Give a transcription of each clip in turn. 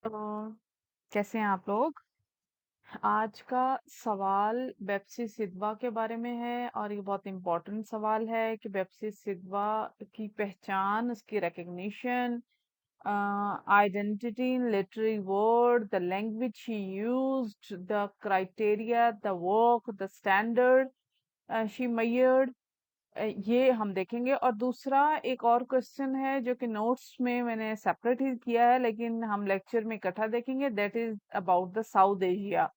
अ, कैसे हैं आप लोग? आज का सवाल बेप्सी सिडवा के बारे में है और ये बहुत इम्पोर्टेंट सवाल है कि बेप्सी सिडवा की पहचान, उसकी recognition, identity in literary word, the language she used, the criteria, the work, the standard she measured, ये हम देखेंगे। और दूसरा एक और क्वेश्चन है जो कि नोट्स में मैंने सेपरेट ही किया है लेकिन हम लेक्चर में इकट्ठा देखेंगे, that is about the south Asia.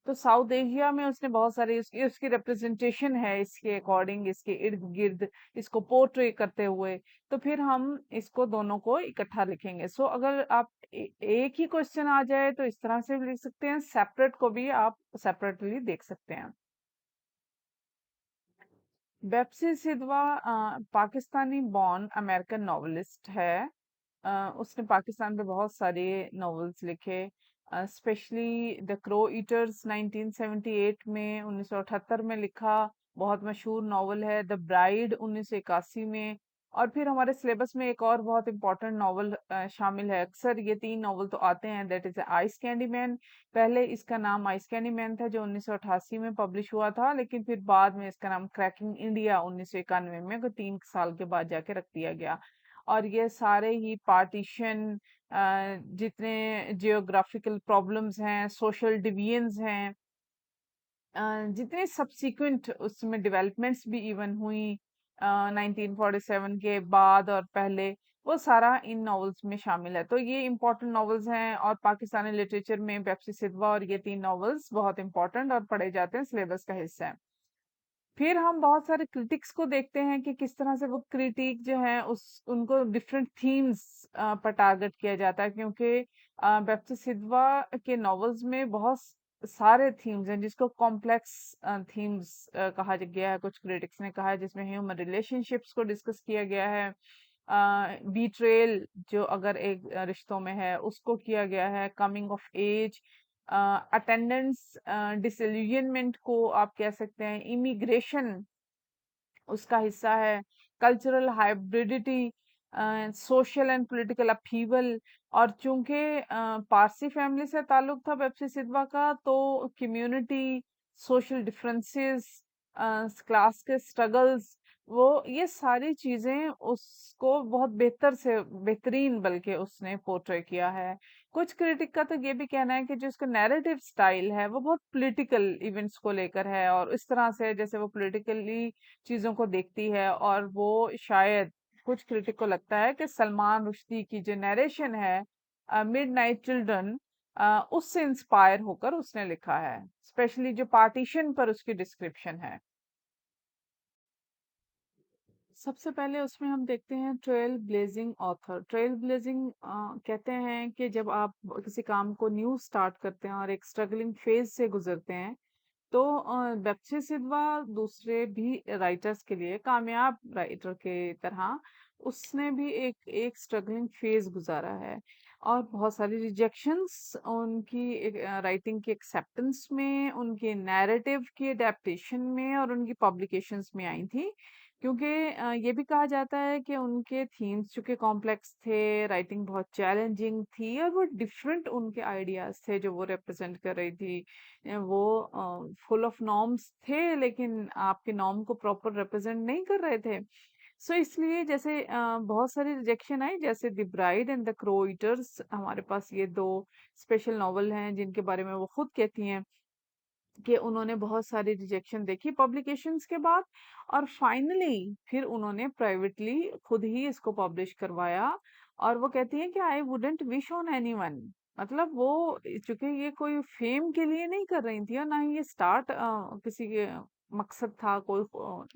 तो साउथ एशिया में उसने बहुत सारी उसकी रिप्रेजेंटेशन है इसके अकॉर्डिंग, इसके इर्द गिर्द इसको पोर्ट्रे करते हुए। तो फिर हम इसको दोनों को इकट्ठा लिखेंगे। सो अगर आप एक ही क्वेश्चन आ जाए तो इस तरह से भी लिख सकते हैं, सेपरेट को भी आप सेपरेटली देख सकते हैं। बेप्सी सिधवा पाकिस्तानी बॉर्न अमेरिकन नॉवेलिस्ट है। उसने पाकिस्तान पे बहुत सारे नॉवेल्स लिखे, स्पेशली द क्रो ईटर्स 1978 में 1978 में लिखा, बहुत मशहूर नॉवल है। द ब्राइड 1981 में। और फिर हमारे सिलेबस में एक और बहुत इंपॉर्टेंट नॉवल शामिल है। अक्सर ये तीन नॉवल तो आते हैं, that is ice candy man. पहले इसका नाम आइस कैंडी मैन था जो 1988 में पब्लिश हुआ था, लेकिन फिर बाद में इसका नाम क्रैकिंग इंडिया 1991 में 3 साल के बाद जाके रख दिया गया। और ये सारे ही पार्टीशन, जितने जियोग्राफिकल प्रॉब्लम्स हैं, सोशल डिविजन्स हैं, जितने सब्सिक्वेंट उसमें डेवलपमेंट्स भी इवन हुई 1947 के बाद और पहले, वो सारा इन नॉवेल्स में शामिल है। तो ये इम्पोर्टेंट नॉवेल्स हैं और पाकिस्तानी लिटरेचर में बेप्सी सिधवा और ये तीन नॉवेल्स बहुत इंपॉर्टेंट और पढ़े जाते हैं, सिलेबस का हिस्सा है। फिर हम बहुत सारे क्रिटिक्स को देखते हैं कि किस तरह से वो क्रिटिक जो है उस उनको डिफरेंट थीम्स पर टारगेट किया जाता है, क्योंकि बेप्सी सिधवा के नॉवेल्स में बहुत सारे थीम्स हैं जिसको कॉम्प्लेक्स थीम्स कहा गया है। कुछ क्रिटिक्स ने कहा है जिसमें ह्यूमन रिलेशनशिप्स को डिस्कस किया गया है, बीट्रेल जो अगर एक रिश्तों में है उसको किया गया है, coming of age, attendance disillusionment को आप कह सकते हैं, इमिग्रेशन उसका हिस्सा है, cultural hybridity, social and political upheaval. और चूंकि पारसी फैमिली से ताल्लुक था बेप्सी सिधवा का, तो कम्युनिटी, सोशल डिफरेंसेस, क्लास के स्ट्रगल्स, वो ये सारी चीजें उसको बहुत बेहतर से बेहतरीन बल्कि उसने पोर्ट्रे किया है। कुछ क्रिटिक का तो ये भी कहना है कि जो इसका नैरेटिव स्टाइल है वो बहुत पॉलिटिकल इवेंट्स को लेकर है और इस तरह से जैसे वो पॉलिटिकली चीजों को देखती है। और वो शायद कुछ क्रिटिक को लगता है कि सलमान रुश्दी की जो नरेशन है मिडनाइट चिल्ड्रन, उससे इंस्पायर होकर उसने लिखा है, स्पेशली जो पार्टीशन पर उसकी डिस्क्रिप्शन है। सबसे पहले उसमें हम देखते हैं trail blazing author. Trail blazing कहते हैं कि जब आप किसी काम को न्यू स्टार्ट करते हैं और एक स्ट्रगलिंग फेज से गुजरते हैं, तो बेप्सी सिधवा दूसरे भी राइटर्स के लिए, कामयाब राइटर के तरह, उसने भी एक एक स्ट्रगलिंग फेज गुजारा है और बहुत सारी रिजेक्शंस उनकी राइटिंग की एक्सेप्टेंस में, उनके नैरेटिव की अडेप्टेशन में और उनकी पब्लिकेशंस में आई थी। क्योंकि ये भी कहा जाता है कि उनके थीम्स चूंकि कॉम्प्लेक्स थे, राइटिंग बहुत चैलेंजिंग थी और वो डिफरेंट उनके आइडियाज थे जो वो रिप्रेजेंट कर रही थी। वो फुल ऑफ नॉर्म्स थे लेकिन आपके नॉर्म को प्रॉपर रिप्रेजेंट नहीं कर रहे थे। सो इसलिए जैसे बहुत सारी रिजेक्शन आई, जैसे the bride and the crow eaters, हमारे पास ये दो स्पेशल नॉवल हैं जिनके बारे में वो खुद कहती हैं कि उन्होंने बहुत सारी रिजेक्शन देखी पब्लिकेशंस के बाद, और फाइनली फिर उन्होंने प्राइवेटली खुद ही इसको पब्लिश करवाया। और वो कहती है कि I wouldn't wish on anyone, मतलब वो चूंकि ये कोई फेम के लिए नहीं कर रही थी और ना ही ये स्टार्ट किसी के मकसद था कोई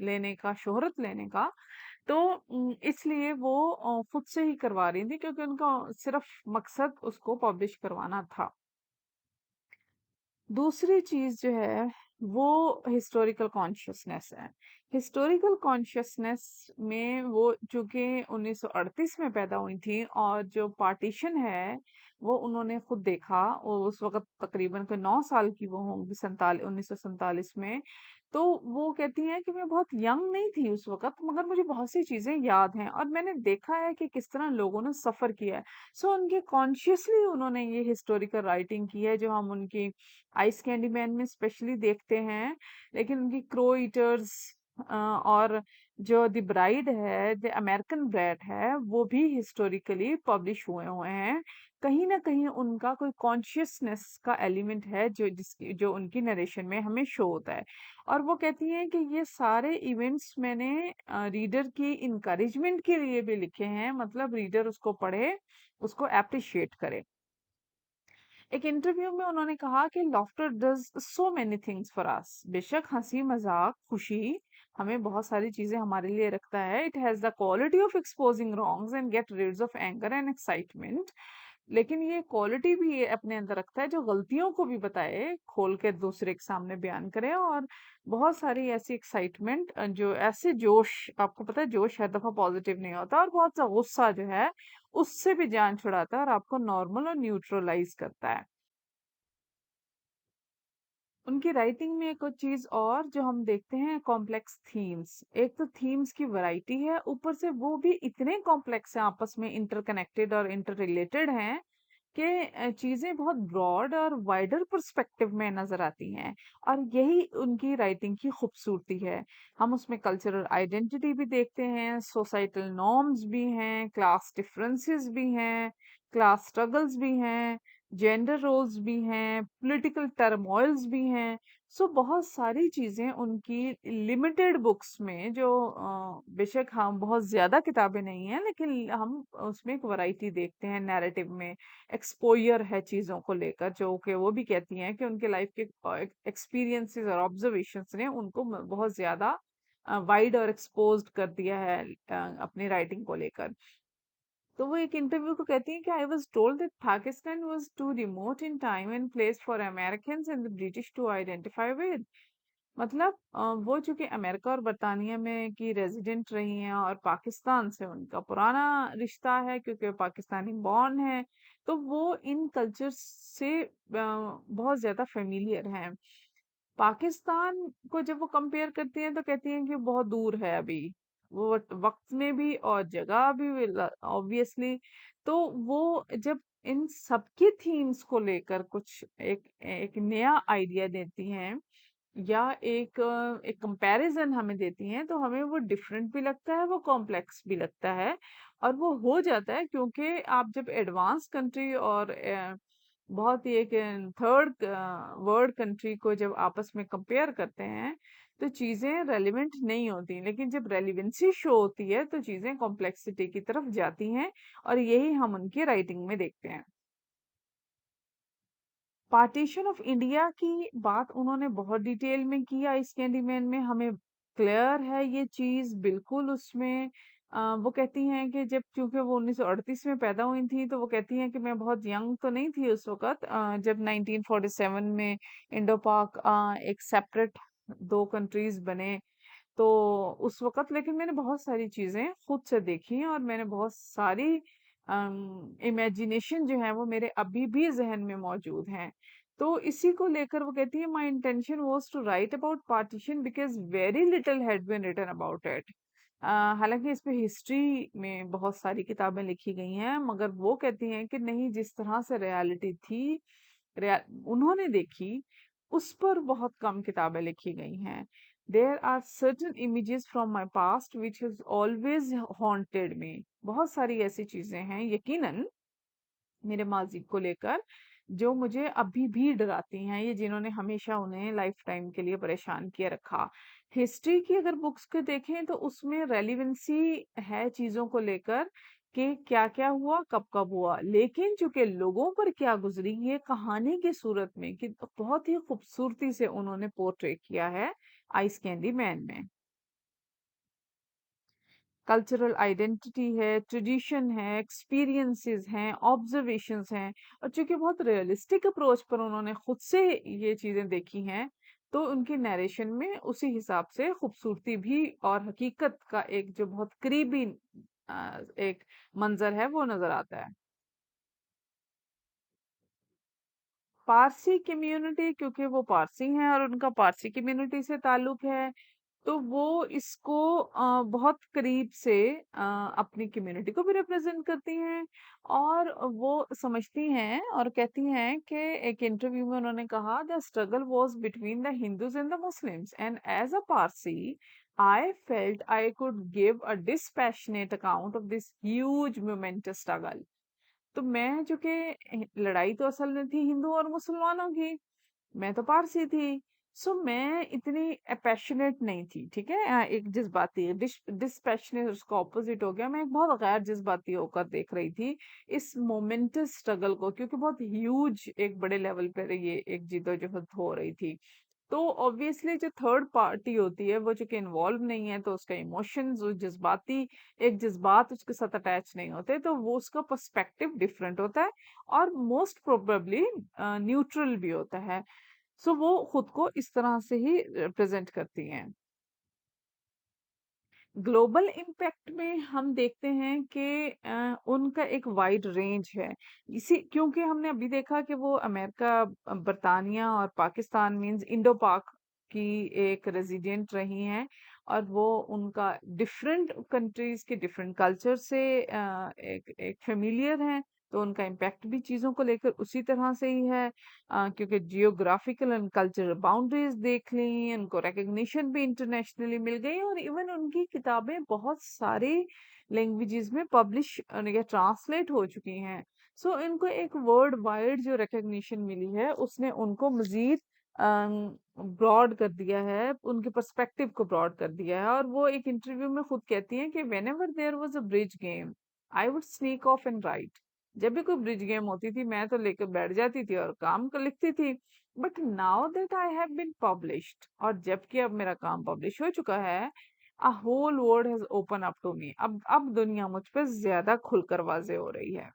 लेने का, शोहरत लेने का। तो इसलिए वो खुद से ही करवा रही थी क्योंकि उनका सिर्फ मकसद उसको पब्लिश करवाना था। दूसरी चीज जो है वो हिस्टोरिकल कॉन्शियसनेस है। हिस्टोरिकल कॉन्शियसनेस में वो चूंकि 1938 में पैदा हुई थी, और जो पार्टीशन है वो उन्होंने खुद देखा, और उस वक्त तकरीबन कोई 9 साल की वो होंगी, 1947 में। तो वो कहती हैं कि मैं बहुत यंग नहीं थी उस वक्त, मगर मुझे बहुत सी चीजें याद हैं और मैंने देखा है कि किस तरह लोगों ने सफर किया है। सो उनके कॉन्शियसली उन्होंने ये हिस्टोरिकल राइटिंग की है, जो हम उनकी आइस कैंडी मैन में स्पेशली देखते हैं। लेकिन उनकी क्रो ईटर्स और जो द ब्राइड है, द अमेरिकन ब्राइड है, वो भी हिस्टोरिकली पब्लिश हुए हुए हैं। कहीं ना कहीं उनका कोई कॉन्शियसनेस का एलिमेंट है जो उनकी नरेशन में हमें शो होता है। और वो कहती हैं कि ये सारे इवेंट्स मैंने रीडर की इंकरेजमेंट के लिए भी लिखे हैं, मतलब रीडर उसको पढ़े, उसको अप्रिशिएट करे। एक इंटरव्यू में उन्होंने कहा कि laughter does so many things for us. बेशक हंसी मजाक खुशी हमें बहुत सारी चीजें हमारे लिए रखता है। It has the quality of exposing wrongs and get rids of anger and excitement. लेकिन ये क्वालिटी भी ये अपने अंदर रखता है जो गलतियों को भी बताए, खोल के दूसरे के सामने बयान करे, और बहुत सारी ऐसी एक्साइटमेंट, जो ऐसे जोश, आपको पता है जोश हर दफा पॉजिटिव नहीं होता, और बहुत सा गुस्सा जो है उससे भी जान छुड़ाता है और आपको नॉर्मल और न्यूट्रलाइज करता है। उनकी राइटिंग में एक और चीज और जो हम देखते हैं, कॉम्प्लेक्स थीम्स। एक तो थीम्स की वैरायटी है, ऊपर से वो भी इतने कॉम्प्लेक्स हैं, आपस में इंटरकनेक्टेड और इंटर रिलेटेड हैं कि चीजें बहुत ब्रॉड और वाइडर पर्सपेक्टिव में नजर आती हैं। और यही उनकी राइटिंग की खूबसूरती है। हम उसमें कल्चरल आइडेंटिटी भी देखते हैं, सोसाइटल नॉर्म्स भी हैं, क्लास डिफरेंसेस भी हैं, क्लास स्ट्रगल्स भी हैं, जेंडर रोल्स भी हैं, पॉलिटिकल टर्मोइल्स भी हैं। सो बहुत सारी चीजें उनकी लिमिटेड बुक्स में, जो बेशक हम बहुत ज्यादा किताबें नहीं हैं, लेकिन हम उसमें एक वैरायटी देखते हैं नैरेटिव में। एक्सपोजर है चीजों को लेकर, जो कि वो भी कहती हैं कि उनके लाइफ के एक्सपीरियंसेस और ऑब्जर्वेशंस ने उनको बहुत ज्यादा वाइड और एक्सपोज्ड कर दिया है अपनी राइटिंग को लेकर। तो वो एक इंटरव्यू को कहती है कि I was told that Pakistan was too remote in time and place for American and the British to identify with. मतलब वो चूंकि अमेरिका और बरतानिया में की रेजिडेंट रही हैं, और पाकिस्तान से उनका पुराना रिश्ता है क्योंकि वो पाकिस्तानी बॉर्न है, तो वो इन कल्चर से बहुत ज्यादा फेमिलियर हैं। पाकिस्तान को जब वो कंपेयर करती हैं तो कहती हैं कि बहुत दूर है अभी, वो वक्त में भी और जगह भी, ऑब्वियसली। तो वो जब इन सबकी थीम्स को लेकर कुछ एक एक नया आइडिया देती हैं, या एक कंपैरिजन हमें देती हैं, तो हमें वो डिफरेंट भी लगता है, वो कॉम्प्लेक्स भी लगता है। और वो हो जाता है क्योंकि आप जब एडवांस कंट्री और बहुत ही एक थर्ड वर्ल्ड कंट्री को जब आपस में कंपेयर करते हैं, तो चीजें रेलिवेंट नहीं होती, लेकिन जब रेलिवेंसी शो होती है तो चीजें कॉम्प्लेक्सिटी की तरफ जाती हैं। और यही हम उनकी राइटिंग में देखते हैं। पार्टीशन ऑफ इंडिया की बात उन्होंने बहुत डिटेल में किया इस कैंडीमैन में, हमें क्लियर है ये चीज बिल्कुल उसमें। वो कहती हैं कि जब चूंकि वो 1938 में पैदा हुई थी, तो वो कहती हैं कि मैं बहुत यंग तो नहीं थी उस वक्त, जब 1947 में इंडो पाक एक सेपरेट दो कंट्रीज बने। तो उस वक्त लेकिन मैंने बहुत सारी चीजें खुद से देखी हैं, और मैंने बहुत सारी इमेजिनेशन जो है वो मेरे अभी भी जहन में मौजूद हैं। तो इसी को लेकर वो कहती है, my intention was to write about partition because very little had been written about it. हालांकि इस पे हिस्ट्री में बहुत सारी किताबें लिखी गई हैं, मगर वो कहती हैं कि नहीं, जिस तरह से रियलिटी थी, उन्होंने देखी, उस पर बहुत कम किताबें लिखी गई हैं। There are certain images from my past which has always haunted me. बहुत सारी ऐसी चीजें हैं यकीनन मेरे माजी को लेकर, जो मुझे अभी भी डराती हैं, ये जिन्होंने हमेशा उन्हें लाइफ टाइम के लिए परेशान किए रखा। हिस्ट्री की अगर बुक्स को देखें तो उसमें रेलिवेंसी है चीजों को लेकर कि क्या क्या हुआ, कब कब हुआ, लेकिन चूंकि लोगों पर क्या गुजरी, ये कहानी की सूरत में कि बहुत ही खूबसूरती से उन्होंने पोर्ट्रे किया है आइस कैंडी मैन में। कल्चरल आइडेंटिटी है, ट्रेडिशन है, एक्सपीरियंसेस हैं, ऑब्जर्वेशंस हैं, और चूंकि बहुत रियलिस्टिक अप्रोच पर उन्होंने खुद से ये चीजें देखी हैं, तो उनकी नैरेशन में उसी हिसाब से खूबसूरती भी और हकीकत का एक जो बहुत करीबी एक मंजर है वो नजर आता है। पारसी कम्युनिटी, क्योंकि वो पारसी हैं और उनका पारसी कम्युनिटी से ताल्लुक है, तो वो इसको बहुत करीब से अपनी कम्युनिटी को भी रिप्रेजेंट करती हैं। और वो समझती हैं और कहती हैं कि एक इंटरव्यू में उन्होंने कहा, the struggle was between the Hindus and the Muslims, and as a Parsi I felt I could give a dispassionate account of this huge momentous struggle. तो मैं जो कि लड़ाई तो असल में थी हिंदू और मुसलमानों की, मैं तो पारसी थी। सो मैं इतनी पैशनेट नहीं थी, ठीक है। एक जज्बाती डिस्पैशनेट उसका ऑपोजिट हो गया। मैं एक बहुत गैर जज्बाती होकर देख रही थी इस मोमेंटस स्ट्रगल को, क्योंकि बहुत ह्यूज एक बड़े लेवल पर ये एक जिदोजहद हो रही थी। तो ऑब्वियसली जो थर्ड पार्टी होती है वो चूंकि इन्वॉल्व नहीं है, तो उसका इमोशंस, वो जज्बाती एक जज्बात उसके साथ अटैच नहीं होते, तो वो उसका पर्सपेक्टिव डिफरेंट होता है और मोस्ट प्रोबेबली न्यूट्रल भी होता है। सो वो खुद को इस तरह से ही प्रेजेंट करती हैं। ग्लोबल इम्पैक्ट में हम देखते हैं कि उनका एक वाइड रेंज है। इसी क्योंकि हमने अभी देखा कि वो अमेरिका, बरतानिया और पाकिस्तान मींस इंडो पाक की एक रेजिडेंट रही हैं, और वो उनका डिफरेंट कंट्रीज के डिफरेंट कल्चर से एक एक फेमिलियर हैं। तो उनका इम्पैक्ट भी चीज़ों को लेकर उसी तरह से ही है, क्योंकि जियोग्राफिकल एंड कल्चरल बाउंड्रीज देख ली, उनको रिकग्निशन भी इंटरनेशनली मिल गई, और इवन उनकी किताबें बहुत सारी लैंग्वेजेस में पब्लिश या ट्रांसलेट हो चुकी हैं। सो इनको एक वर्ल्ड वाइड जो रिकग्निशन मिली है उसने उनको मजीद ब्रॉड कर दिया है, उनके पर्सपेक्टिव को ब्रॉड कर दिया है। और वो एक इंटरव्यू में खुद कहती हैं कि whenever there was a bridge game I would sneak off and write. जब भी कोई ब्रिज गेम होती थी मैं तो लेकर बैठ जाती थी और काम कर लिखती थी। But now that I have been published, और जबकि अब मेरा काम पब्लिश हो चुका है, a whole world has open up to me. अब दुनिया मुझ पे ज्यादा खुलकर वाजे हो रही है।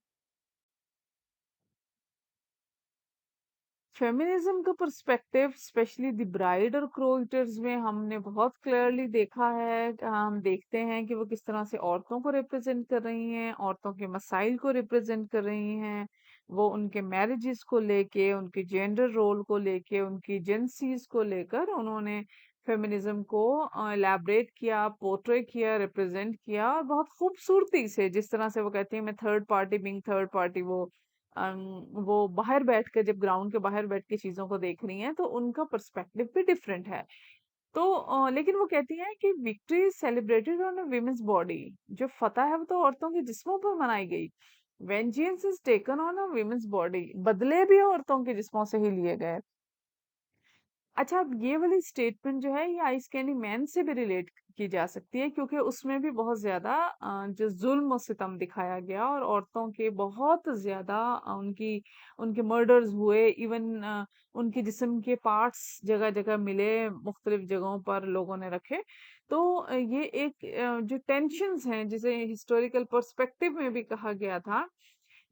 फेमिनिज्म का पर्सपेक्टिव स्पेशली द ब्राइड और क्रो ईटर्स में हमने बहुत क्लियरली देखा है। हम देखते हैं कि वो किस तरह से औरतों को रिप्रेजेंट कर रही हैं, औरतों के मसाइल को रिप्रेजेंट कर रही हैं। वो उनके मैरिजेस को लेके, उनके जेंडर रोल को लेके, उनकी जेंसीज को लेकर उन्होंने फेमिनिज्म को एलैबोरेट किया, पोर्ट्रे किया, रिप्रेजेंट किया, और बहुत खूबसूरती से, जिस तरह से वो कहती है मैं third party being third party, वो बाहर बैठ कर, जब ग्राउंड के बाहर बैठ के चीजों को देख रही हैं, तो उनका पर्सपेक्टिव भी डिफरेंट है। तो लेकिन वो कहती हैं कि victory is celebrated on a women's body. जो फतह है वो तो औरतों के जिस्मों पर मनाई गई। Vengeance is taken on a women's body, बदले भी औरतों के जिस्मों से ही लिए गए। अच्छा, अब ये वाली स्टेटमेंट जो है ये आइस कैंडी मैन से भी रिलेट की जा सकती है, क्योंकि उसमें भी बहुत ज्यादा जो जुल्म और सितम दिखाया गया, और औरतों के बहुत ज्यादा उनकी उनके मर्डर्स हुए। इवन उनके जिस्म के पार्ट्स जगह जगह मिले, मुख्तलिफ जगहों पर लोगों ने रखे। तो ये एक जो टेंशन्स हैं, जिसे हिस्टोरिकल पर्सपेक्टिव में भी कहा गया था,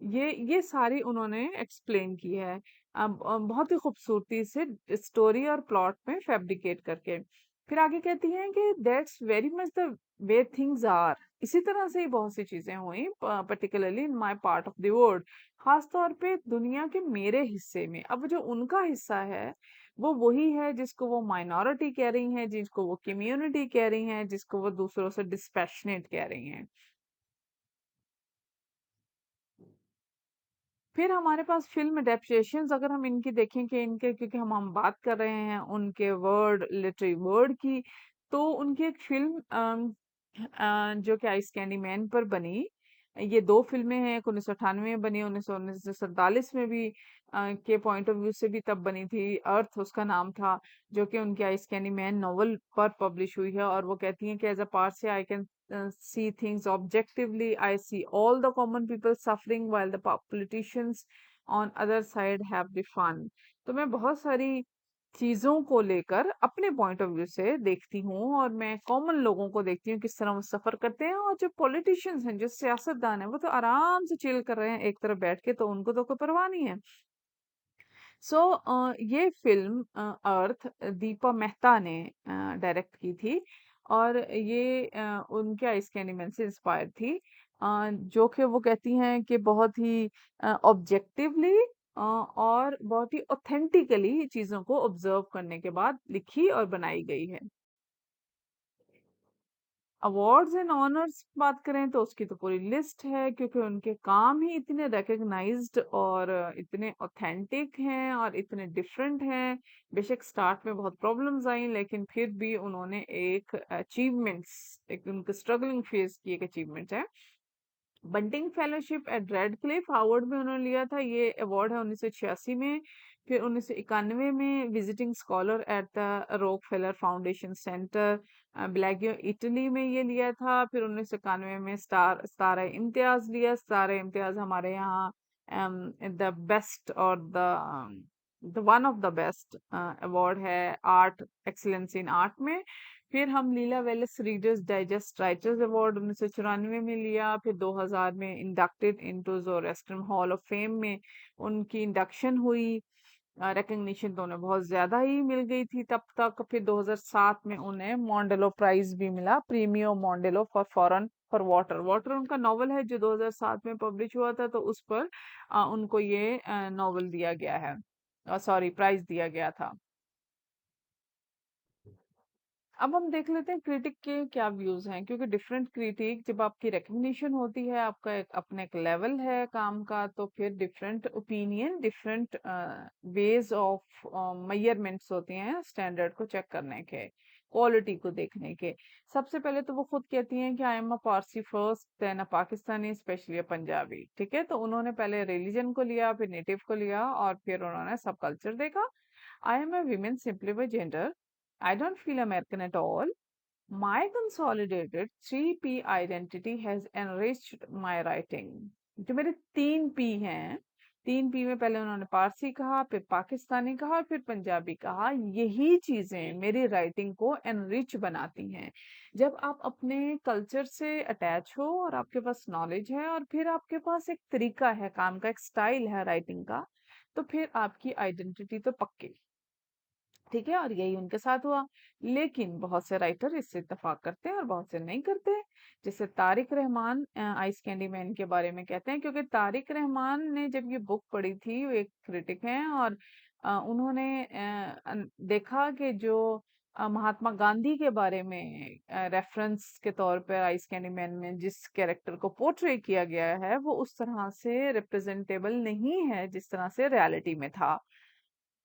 ये सारी उन्होंने एक्सप्लेन की है। बहुत ही खूबसूरती से स्टोरी और प्लॉट में फैब्रिकेट करके। फिर आगे कहती हैं कि that's very much the way things are. इसी तरह से ही बहुत सी चीजें हुई, particularly in my part of the world, खास तौर पे दुनिया के मेरे हिस्से में। अब जो उनका हिस्सा है वो वही है जिसको वो माइनॉरिटी कह रही हैं, जिसको वो कम्युनिटी कह रही हैं, जिसको वो दूसरों से डिस्पैशनेट कह रही हैं। फिर हमारे पास फिल्म अडेप्टेशंस, अगर हम इनकी देखें कि इनके, क्योंकि हम बात कर रहे हैं उनके वर्ड लिटरेरी वर्ड की, तो उनकी एक फिल्म जो कि आइस कैंडी मैन पर बनी। ये दो फिल्में हैं, एक 1998 में बनी, 1947 में भी के पॉइंट ऑफ व्यू से भी तब बनी थी। अर्थ उसका नाम था, जो कि उनके आइस कैंडी मैन नॉवल पर पब्लिश हुई है। और वो कहती हैं कि एज अ पार्ट से I can see things objectively. I see all the common people suffering while the politicians on other side have the fun. तो मैं बहुत सारी चीजों को लेकर अपने पॉइंट ऑफ व्यू से देखती हूँ, और मैं कॉमन लोगों को देखती हूँ किस तरह वो सफर करते हैं, और जो पॉलिटिशियंस हैं, जो सियासतदान हैं, वो तो आराम से चिल कर रहे हैं एक तरफ बैठ के, तो उनको तो कोई परवाह नहीं है। ये फिल्म अर्थ दीपा मेहता ने डायरेक्ट की थी और ये उनके आइस कैंडीमैन से इंस्पायर थी, जो कि वो कहती हैं कि बहुत ही ऑब्जेक्टिवली और बहुत ही ऑथेंटिकली चीजों को ऑब्जर्व करने के बाद लिखी और बनाई गई है। अवार्ड्स एंड ऑनर्स बात करें तो उसकी तो पूरी लिस्ट है, क्योंकि उनके काम ही इतने रिकग्नाइज्ड और इतने ऑथेंटिक हैं और इतने डिफरेंट हैं। बेशक स्टार्ट में बहुत प्रॉब्लम्स आई, लेकिन फिर भी उन्होंने एक अचीवमेंट्स, एक उनके स्ट्रगलिंग फेज की एक अचीवमेंट है। Bunting fellowship at Radcliffe Harvard में उन्होंने लिया था, ये अवार्ड है 1986 में। फिर 1991 में visiting scholar at the Rockefeller Foundation Center Bellagio Italy में ये लिया था। फिर 1991 में स्टार इम्तियाज लिया। स्टार इम्तियाज हमारे यहाँ द बेस्ट और the one of the best award है आर्ट एक्सीलेंस इन आर्ट में। फिर हम Lila Wallace readers digest writers award 1994 में लिया। फिर 2000 में inducted into Zoroastrian hall of fame में उनकी इंडक्शन हुई। रिकग्निशन तो उन्हें बहुत ज्यादा ही मिल गई थी तब तक। फिर 2007 में उन्हें मॉन्डेलो प्राइज भी मिला, Premio Mondello for foreign for water. Water उनका नॉवल है जो 2007 में पब्लिश हुआ था, तो उस पर उनको ये नॉवल दिया गया है, सॉरी प्राइज दिया गया था। अब हम देख लेते हैं क्रिटिक के क्या व्यूज हैं, क्योंकि डिफरेंट क्रिटिक, जब आपकी रिकग्निशन होती है, आपका एक अपने एक लेवल है काम का, तो फिर different opinion, different ways of measurements होते हैं स्टैंडर्ड को चेक करने के, क्वालिटी को देखने के। सबसे पहले तो वो खुद कहती हैं कि I am a Parsi first then a Pakistani specially a Punjabi. ठीक है, तो उन्होंने पहले रिलीजन को लिया, फिर नेटिव को लिया, और फिर उन्होंने सब कल्चर देखा। I am a woman simply by gender. I don't feel American at all. My consolidated 3P identity has enriched my writing. जो मेरे 3P हैं, 3P में पहले उन्होंने पारसी कहा, फिर पाकिस्तानी कहा, फिर पंजाबी कहा। यही चीजें मेरी राइटिंग को एनरिच बनाती हैं। जब आप अपने कल्चर से अटैच हो और आपके पास नॉलेज है और फिर आपके पास एक तरीका है काम का, एक स्टाइल है राइटिंग का, तो फिर आपकी आइडेंटिटी तो पक्की। ठीक है, और यही उनके साथ हुआ। लेकिन बहुत से राइटर इससे इत्तेफाक करते हैं और बहुत से नहीं करते। जैसे Tariq Rahman ice candy man के बारे में कहते हैं, क्योंकि तारिक रहमान ने जब ये बुक पढ़ी थी, वो एक क्रिटिक हैं, और उन्होंने देखा कि जो महात्मा गांधी के बारे में रेफरेंस के तौर पर आइस कैंडी मैन में जिस कैरेक्टर को पोर्ट्रे किया गया है, वो उस तरह से रिप्रेजेंटेबल नहीं है जिस तरह से रियलिटी में था।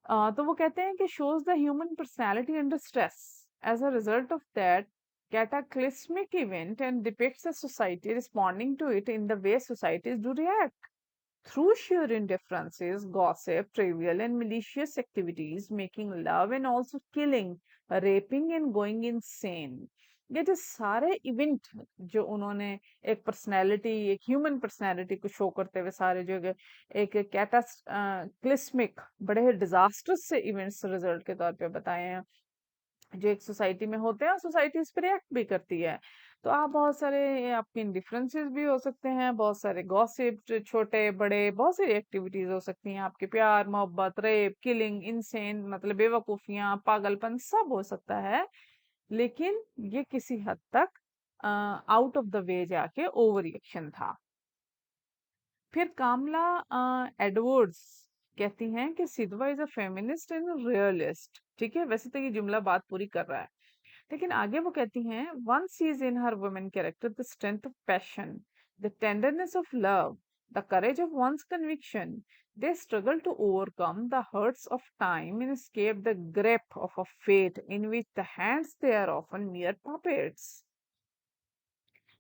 तो वो कहते हैं कि shows the human personality under stress. As a result of that cataclysmic event and depicts a society responding to it in the way societies do react. Through sheer indifferences, gossip, trivial and malicious activities, making love and also killing, raping and going insane. ये जो सारे event जो उन्होंने एक personality, एक human personality को show करते हुए सारे जो एक कैटाक्लिस्मिक, बड़े डिजास्टर्स से इवेंट्स रिजल्ट के तौर पे बताए हैं, जो एक सोसाइटी में होते हैं और सोसाइटी इस पर रिएक्ट भी करती है। तो आप बहुत सारे आपके इंडिफरेंसेस भी हो सकते हैं, बहुत सारे गॉसिप, छोटे बड़े बहुत सारी एक्टिविटीज हो सकती हैं आपके, प्यार मोहब्बत, रेप, किलिंग, इनसेन मतलब बेवकूफियां, पागलपन, सब हो सकता है। लेकिन ये किसी हद तक आउट ऑफ द वे जाके ओवर रिएक्शन था। फिर कामला एडवर्ड्स कहती हैं कि Sidhwa is a feminist and realist. ठीक है, वैसे तो ये जुमला बात पूरी कर रहा है, लेकिन आगे वो कहती हैं one sees in her women character the strength of passion, the tenderness of love, the courage of one's conviction. They struggle to overcome the hurts of time and escape the grip of a fate in which the hands they are often mere puppets.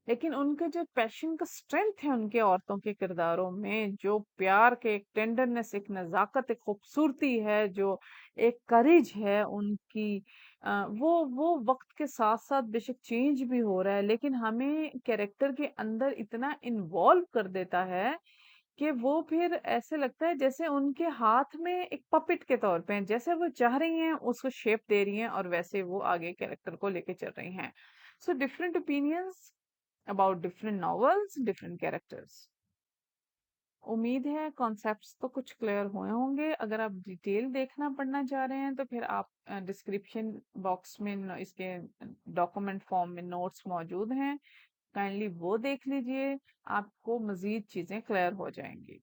लेकिन उनके जो passion का strength है उनके औरतों के किरदारों में, जो प्यार के एक टेंडरनेस, एक नजाकत, एक खूबसूरती है, जो एक करेज है उनकी, वो वक्त के साथ साथ बेशक चेंज भी हो रहा है, लेकिन हमें कैरेक्टर के अंदर इतना इन्वॉल्व कर देता है कि वो फिर ऐसे लगता है जैसे उनके हाथ में एक पपिट के तौर पे हैं, जैसे वो चाह रही हैं उसको शेप दे रही हैं और वैसे वो आगे कैरेक्टर को लेके चल रही हैं। So different opinions about different novels, different characters. उम्मीद है कॉन्सेप्ट्स तो कुछ क्लियर हुए होंगे। अगर आप डिटेल देखना पढ़ना चाह रहे हैं तो फिर आप डिस्क्रिप्शन बॉक्स में इसके डॉक्यूमेंट फॉर्म में नोट्स मौजूद हैं, काइंडली वो देख लीजिए, आपको मजीद चीजें क्लियर हो जाएंगी।